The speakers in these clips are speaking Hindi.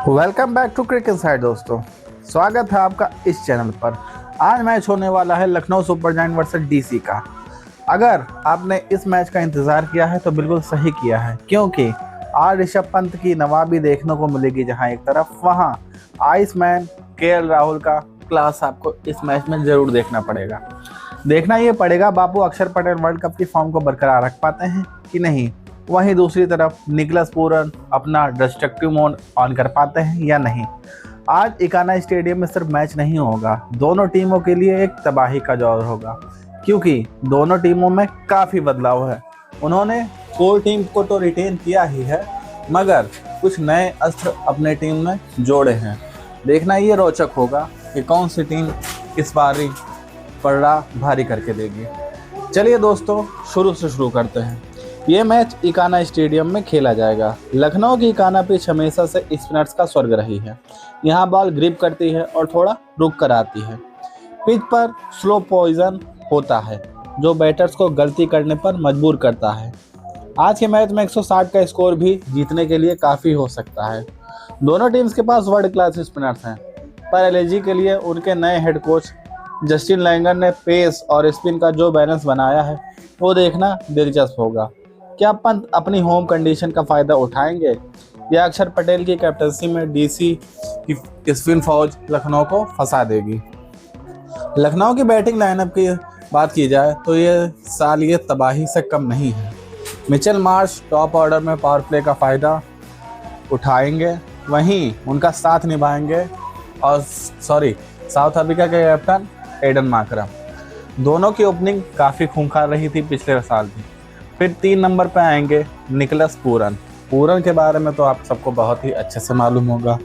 Welcome back to cricket inside दोस्तों। स्वागत है आपका इस चैनल पर। आज मैच होने वाला है Lucknow super giant versus DC का। अगर आपने इस मैच का इंतज़ार किया है तो बिल्कुल सही किया है, क्योंकि आज ऋषभ पंत की नवाबी देखने को मिलेगी। जहां एक तरफ वहां आइसमैन केएल राहुल का क्लास आपको इस मैच में ज़रूर देखना पड़ेगा। देखना ये पड़ेगा बाबू अक्षर पटेल वर्ल्ड कप की फॉर्म को बरकरार रख पाते हैं कि नहीं। वहीं दूसरी तरफ निकलस पूरन अपना डिस्ट्रक्टिव मोड ऑन कर पाते हैं या नहीं। आज इकाना स्टेडियम में सिर्फ मैच नहीं होगा, दोनों टीमों के लिए एक तबाही का दौर होगा, क्योंकि दोनों टीमों में काफ़ी बदलाव है। उन्होंने कोर टीम को तो रिटेन किया ही है, मगर कुछ नए अस्त्र अपने टीम में जोड़े हैं। देखना ये रोचक होगा कि कौन सी टीम इस बारी पलड़ा भारी करके देगी। चलिए दोस्तों, शुरू करते हैं। ये मैच इकाना स्टेडियम में खेला जाएगा। लखनऊ की इकाना पिच हमेशा से स्पिनर्स का स्वर्ग रही है। यहाँ बॉल ग्रिप करती है और थोड़ा रुक कर आती है। पिच पर स्लो पॉइजन होता है जो बैटर्स को गलती करने पर मजबूर करता है। आज के मैच में 160 का स्कोर भी जीतने के लिए काफ़ी हो सकता है। दोनों टीम्स के पास वर्ल्ड क्लास स्पिनर्स हैं, पर एलएजी के लिए उनके नए हेड कोच जस्टिन लैंगर ने पेस और स्पिन का जो बैलेंस बनाया है वो देखना दिलचस्प होगा। क्या पंत अपनी होम कंडीशन का फ़ायदा उठाएंगे या अक्षर पटेल की कैप्टनसी में डीसी की स्पिन फौज लखनऊ को फंसा देगी। लखनऊ की बैटिंग लाइनअप की बात की जाए तो ये साल ये तबाही से कम नहीं है। मिचेल मार्श टॉप ऑर्डर में पावर प्ले का फ़ायदा उठाएंगे, वहीं उनका साथ निभाएंगे और साउथ अफ्रीका के कैप्टन एडन मार्करम। दोनों की ओपनिंग काफ़ी खूंखार रही थी पिछले साल भी। फिर 3 नंबर पर आएंगे निकलस पूरन के बारे में तो आप सबको बहुत ही अच्छे से मालूम होगा।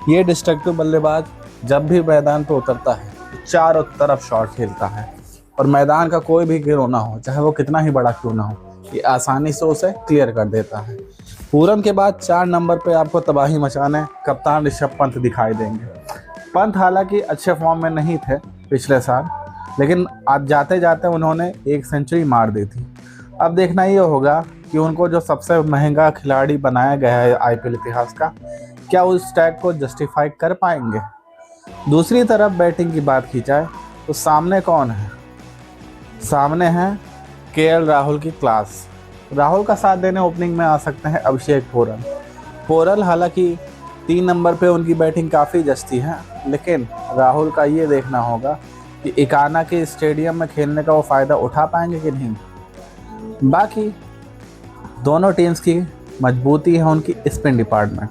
ये डिस्ट्रक्टिव बल्लेबाज जब भी मैदान पर उतरता है तो चारों तरफ शॉट खेलता है और मैदान का कोई भी गिरोना हो, चाहे वो कितना ही बड़ा क्यों ना हो, ये आसानी से उसे क्लियर कर देता है। पूरन के बाद 4 नंबर पर आपको तबाही मचाने कप्तान ऋषभ पंत दिखाई देंगे। पंत हालांकि अच्छे फॉर्म में नहीं थे पिछले साल, लेकिन आज जाते जाते उन्होंने 1 सेंचुरी मार दी थी। अब देखना ये होगा कि उनको जो सबसे महंगा खिलाड़ी बनाया गया है आईपीएल इतिहास का, क्या उस टैग को जस्टिफाई कर पाएंगे। दूसरी तरफ बैटिंग की बात की जाए तो सामने कौन है? सामने है केएल राहुल की क्लास। राहुल का साथ देने ओपनिंग में आ सकते हैं अभिषेक पोरल। हालांकि 3 नंबर पे उनकी बैटिंग काफ़ी जस्ती है, लेकिन राहुल का ये देखना होगा कि इकाना के स्टेडियम में खेलने का वो फ़ायदा उठा पाएंगे कि नहीं। बाकी दोनों टीम्स की मजबूती है उनकी स्पिन डिपार्टमेंट।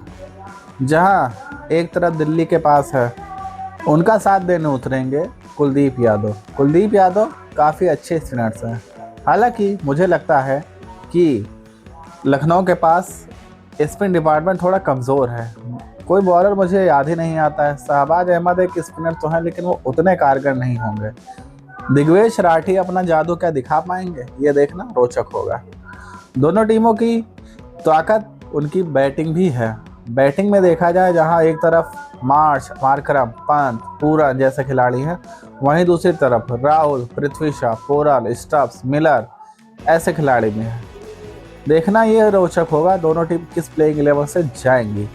जहां एक तरफ दिल्ली के पास है, उनका साथ देने उतरेंगे कुलदीप यादव काफ़ी अच्छे स्पिनर्स हैं। हालांकि मुझे लगता है कि लखनऊ के पास स्पिन डिपार्टमेंट थोड़ा कमज़ोर है। कोई बॉलर मुझे याद ही नहीं आता है। शहबाज अहमद एक स्पिनर तो हैं, लेकिन वो उतने कारगर नहीं होंगे। दिग्वेश राठी अपना जादू क्या दिखा पाएंगे, ये देखना रोचक होगा। दोनों टीमों की ताकत उनकी बैटिंग भी है। बैटिंग में देखा जाए जहां एक तरफ मार्करम, पंत, पूरन जैसे खिलाड़ी हैं, वहीं दूसरी तरफ राहुल, पृथ्वी शॉ, पोराल, स्टब्स, मिलर ऐसे खिलाड़ी भी हैं। देखना ये रोचक होगा दोनों टीम किस प्लेइंग 11 से जाएंगी।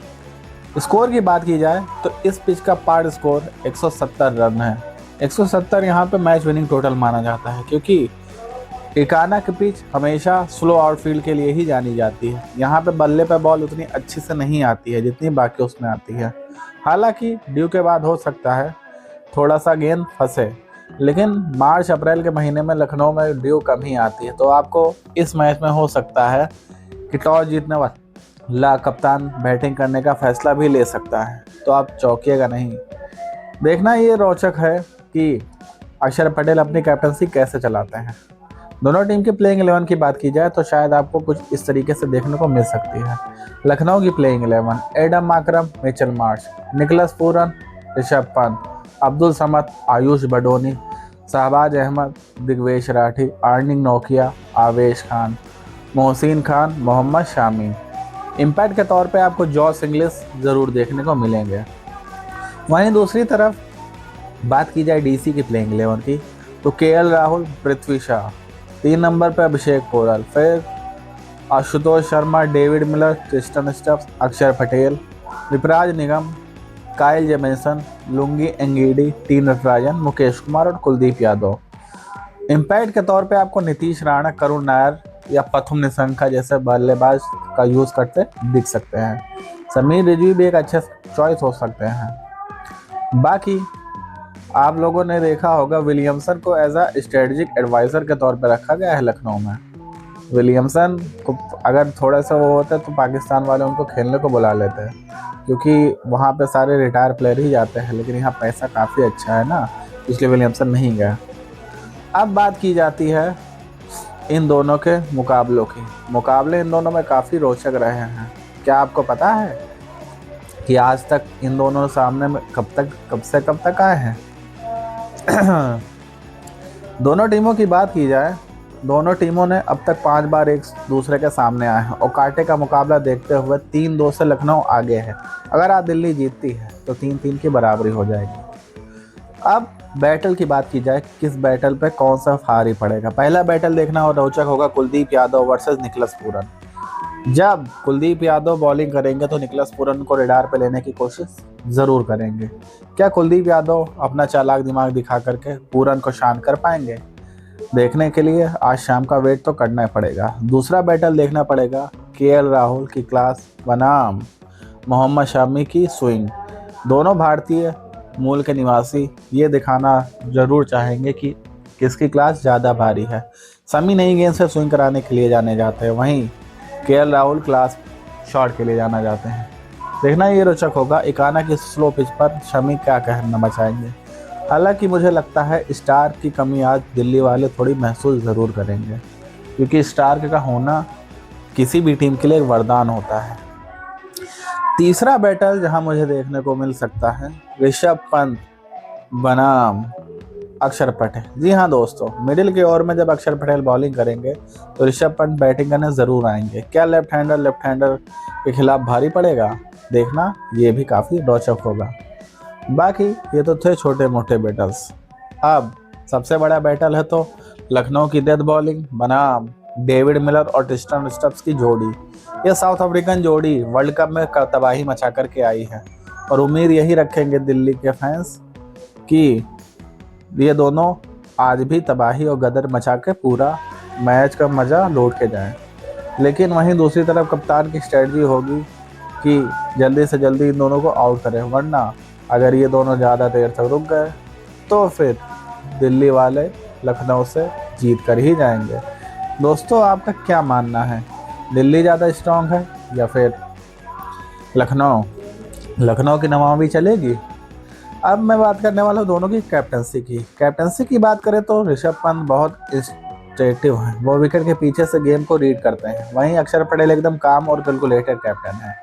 स्कोर की बात की जाए तो इस पिच का पार्ट स्कोर 170 रन है। 170 यहाँ पे मैच विनिंग टोटल माना जाता है, क्योंकि इकाना की पिच हमेशा स्लो आउटफील्ड के लिए ही जानी जाती है। यहाँ पे बल्ले पे बॉल उतनी अच्छी से नहीं आती है जितनी बाकी उसमें आती है। हालांकि ड्यू के बाद हो सकता है थोड़ा सा गेंद फंसे, लेकिन मार्च अप्रैल के महीने में लखनऊ में ड्यू कम ही आती है। तो आपको इस मैच में हो सकता है कि टॉस जीतने वाला कप्तान बैटिंग करने का फैसला भी ले सकता है, तो आप चौंकिएगा नहीं। देखना ये रोचक है कि अक्षर पटेल अपनी कैप्टनसी कैसे चलाते हैं। दोनों टीम की प्लेइंग 11 की बात की जाए तो शायद आपको कुछ इस तरीके से देखने को मिल सकती है। लखनऊ की playing 11: Aiden Markram, Mitchell Marsh, Nicholas Pooran, Rishabh Pant, Abdul Samad, Ayush Badoni, Shahbaz Ahmed, Digvesh Rathi, अर्निंग नोकिया, आवेश खान, मोहसिन खान, मोहम्मद शामी। इम्पैक्ट के तौर पे आपको जॉस इंग्लिश ज़रूर देखने को मिलेंगे। वहीं दूसरी तरफ बात की जाए डीसी की प्लेइंग 11 की तो केएल राहुल, पृथ्वी शॉ, 3 नंबर पर अभिषेक पोरल, फिर Ashutosh Sharma, David Miller, Tristan Stubbs, Axar Patel, Vipraj Nigam, Kyle Jamieson, Lungi Ngidi, T Natarajan, Mukesh Kumar और कुलदीप यादव। इम्पैक्ट के तौर पे आपको नीतीश राणा, करुण नायर या प्रथुम निशंका जैसे बल्लेबाज का यूज़ करते दिख सकते हैं। समीर रिजवी भी एक अच्छे चॉइस हो सकते हैं। बाकी आप लोगों ने देखा होगा विलियमसन को एज अ स्ट्रेटजिक एडवाइज़र के तौर पर रखा गया है लखनऊ में। विलियमसन को अगर थोड़ा सा वो होता है तो पाकिस्तान वाले उनको खेलने को बुला लेते हैं, क्योंकि वहाँ पे सारे रिटायर प्लेयर ही जाते हैं, लेकिन यहाँ पैसा काफ़ी अच्छा है ना, इसलिए विलियमसन नहीं गया। अब बात की जाती है इन दोनों के मुकाबलों की। मुकाबले इन दोनों में काफ़ी रोचक रहे हैं। क्या आपको पता है कि आज तक इन दोनों सामने में कब से कब तक आए हैं? दोनों टीमों की बात की जाए, दोनों टीमों ने अब तक 5 बार एक दूसरे के सामने आए हैं और कांटे का मुकाबला देखते हुए 3-2 से लखनऊ आगे है। अगर आज दिल्ली जीतती है तो 3-3 की बराबरी हो जाएगी। अब बैटल की बात की जाए, किस बैटल पे कौन सा भारी पड़ेगा। पहला बैटल देखना और रोचक होगा Kuldeep Yadav versus Nicholas Pooran. जब कुलदीप यादव बॉलिंग करेंगे तो निकलस पूरन को रडार पे लेने की कोशिश ज़रूर करेंगे। क्या कुलदीप यादव अपना चालाक दिमाग दिखा करके पूरन को शांत कर पाएंगे? देखने के लिए आज शाम का वेट तो करना ही पड़ेगा। दूसरा बैटल देखना पड़ेगा केएल राहुल की क्लास बनाम मोहम्मद शमी की स्विंग। दोनों भारतीय मूल के निवासी ये दिखाना ज़रूर चाहेंगे कि किसकी क्लास ज़्यादा भारी है। शमी नई गेंद से स्विंग कराने के लिए जाने जाते हैं, वहीं केएल राहुल क्लास शॉट के लिए जाना जाते हैं। देखना ये रोचक होगा इकाना की स्लो पिच पर शमी क्या कहना बचाएंगे। हालांकि मुझे लगता है स्टार की कमी आज दिल्ली वाले थोड़ी महसूस ज़रूर करेंगे, क्योंकि स्टार का होना किसी भी टीम के लिए एक वरदान होता है। तीसरा बैटल जहां मुझे देखने को मिल सकता है ऋषभ पंत बनाम अक्षर पटेल। जी हाँ दोस्तों, मिडिल के ओवर में जब अक्षर पटेल बॉलिंग करेंगे तो ऋषभ पंत बैटिंग करने ज़रूर आएंगे। क्या लेफ्ट हैंडर के खिलाफ भारी पड़ेगा? देखना ये भी काफ़ी रोचक होगा। बाकी ये तो थे छोटे मोटे बैटल्स। अब सबसे बड़ा बैटल है तो लखनऊ की डेथ बॉलिंग बनाम डेविड मिलर और ट्रिस्टन स्टब्स की जोड़ी। यह साउथ अफ्रीकन जोड़ी वर्ल्ड कप में तबाही मचा करके आई है और उम्मीद यही रखेंगे दिल्ली के फैंस कि ये दोनों आज भी तबाही और गदर मचा के पूरा मैच का मज़ा लौट के जाएं। लेकिन वहीं दूसरी तरफ कप्तान की स्ट्रेटजी होगी कि जल्दी से जल्दी इन दोनों को आउट करें, वरना अगर ये दोनों ज़्यादा देर तक रुक गए तो फिर दिल्ली वाले लखनऊ से जीत कर ही जाएंगे। दोस्तों आपका क्या मानना है, दिल्ली ज़्यादा स्ट्रांग है या फिर लखनऊ की नवां भी चलेगी? अब मैं बात करने वाला हूँ दोनों की कैप्टनसी की बात करें तो ऋषभ पंत बहुत स्ट्रेटिव हैं, वो विकेट के पीछे से गेम को रीड करते हैं। वहीं अक्षर पटेल एकदम काम और कैलकुलेटेड कैप्टन है।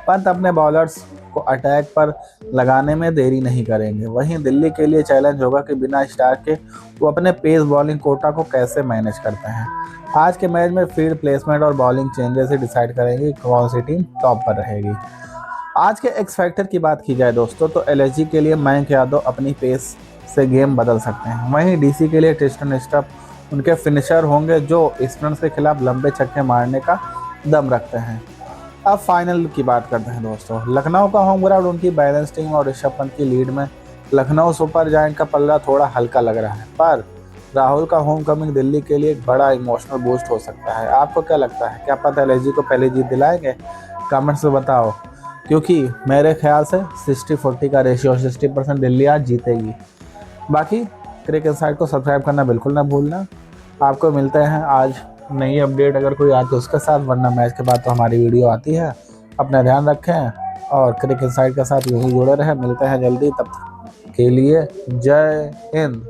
पंत अपने बॉलर्स को अटैक पर लगाने में देरी नहीं करेंगे। वहीं दिल्ली के लिए चैलेंज होगा कि बिना स्टार के वो अपने पेस बॉलिंग कोटा को कैसे मैनेज करते हैं। आज के मैच में फील्ड प्लेसमेंट और बॉलिंग चेंजेस से डिसाइड करेंगे कौन सी टीम टॉप पर रहेगी। आज के एक्स फैक्टर की बात की जाए दोस्तों तो एलएसजी के लिए मयंक यादव अपनी पेस से गेम बदल सकते हैं। वहीं डीसी के लिए ट्रिस्टन स्टब्स उनके फिनिशर होंगे जो स्पिनर्स के खिलाफ लंबे छक्के मारने का दम रखते हैं। अब फाइनल की बात करते हैं दोस्तों। लखनऊ का होम ग्राउंड, उनकी बैलेंस टीम और ऋषभ पंत की लीड में लखनऊ सुपर जायंट का पल्ला थोड़ा हल्का लग रहा है, पर राहुल का होम कमिंग दिल्ली के लिए एक बड़ा इमोशनल बूस्ट हो सकता है। आपको क्या लगता है, क्या पंत एलएसजी को पहले जीत दिलाएंगे? कमेंट्स में बताओ, क्योंकि मेरे ख्याल से 60-40 का रेशियो 60% दिल्ली आज जीतेगी। बाकी क्रिक इनसाइट को सब्सक्राइब करना बिल्कुल ना भूलना। आपको मिलते हैं आज नई अपडेट अगर कोई आती है उसके साथ, वरना मैच के बाद तो हमारी वीडियो आती है। अपना ध्यान रखें और क्रिक इनसाइट के साथ यही जुड़े रहें। मिलते हैं जल्दी, तब तक के लिए जय हिंद।